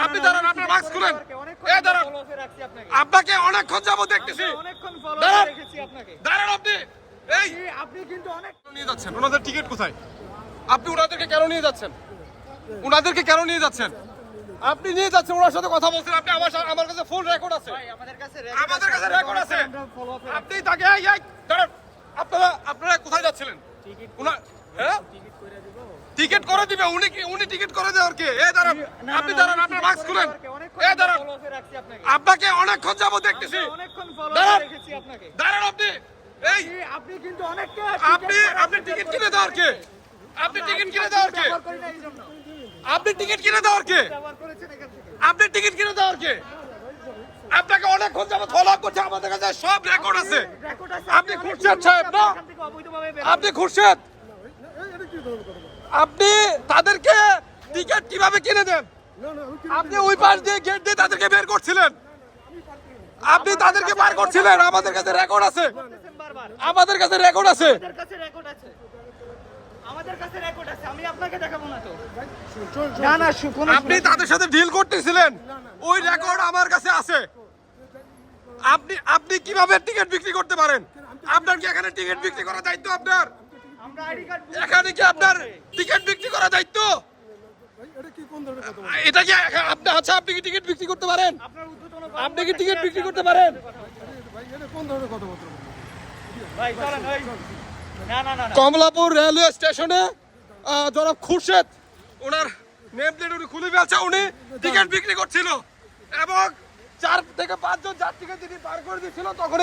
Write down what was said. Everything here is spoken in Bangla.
আপনি দাঁড়ান, আপনার মাস্ক খুলেন। এই দাঁড়ান, আপনাকে অনেকক্ষণ যাবো দেখতেছি। দাঁড়ান আপনি। এই আপনি কিন্তু অনেক নিয়ে যাচ্ছেন, ওনাদের টিকিট কোথায়? আপনি ওনাদেরকে কেন নিয়ে যাচ্ছেন? ওনাদেরকে কেন নিয়ে যাচ্ছেন? আপনি নিয়ে যাচ্ছেন, ওনার সাথে কথা বলছেন। আপনি আমার কাছে ফুল রেকর্ড আছে, আমাদের কাছে রেকর্ড আছে। আপনি তাকে দাঁড়ান, আপনারা কোথায় যাচ্ছিলেন? হ্যাঁ, টিকিট করে দিবে। উনি টিকিট করে দেওয়ার কে? এই দাঁড়ান, আপনি দাঁড়ান, আপনার মাস্ক খুলেন। এই দাঁড়ান, আপনাকে অনেকক্ষণ যাবো দেখতেছি। দাঁড়ান, দাঁড়ান আপনি। এই আপনি কিন্তু অনেক আপনি টিকিট কিনে দেওয়ার কে? আপনি টিকিট কিনে দেওয়ার কে? আপনি টিকিট কিনে দেওয়ার কে? আপনি টিকিট কিনে দেওয়ার কে? আপনাকে অনেকক্ষণ যাবত ফলো আপ করছে, আমাদের কাছে সব রেকর্ড আছে। আপনি খুরশেদ সাহেব না? আপনি খুরশেদ? আপনি তাদেরকে টিকিট কিভাবে কিনে দেন? আপনি ওই পাশ দিয়ে গেট দিয়ে তাদেরকে বের করছিলেন। আপনি তাদেরকে বার করছিলেন। আমাদের কাছে রেকর্ড আছে, আমাদের কাছে রেকর্ড আছে। আমাদের কাছে রেকর্ড আছে, আমি আপনাকে দেখাবো না তো। আপনি তাদের সাথে ডিল করতেছিলেন, ওই রেকর্ড আমার কাছে আছে। আপনি কিভাবে টিকিট বিক্রি করতে পারেন? আপনার কি এখানে টিকিট বিক্রি করার দায়িত্ব? আপনার আমরা আইডি কার্ড এখানে কি আপনার টিকিট বিক্রি করার দায়িত্ব? এটা কি আপনি? আচ্ছা, আপনি কি টিকিট বিক্রি করতে পারেন? আপনার উদ্বোধন আপনি কি টিকিট বিক্রি করতে পারেন? ভাই চলেন ভাই। না না না কমলাপুর রেলওয়ে স্টেশনে জনাব খুরশেদ, ওনার নেম প্লেট উনি খুলে ফেলছে। উনি টিকিট বিক্রি করছিল এবং 4 থেকে 5 জন যাত্রীকে তিনি পার করে দিচ্ছিল। তখন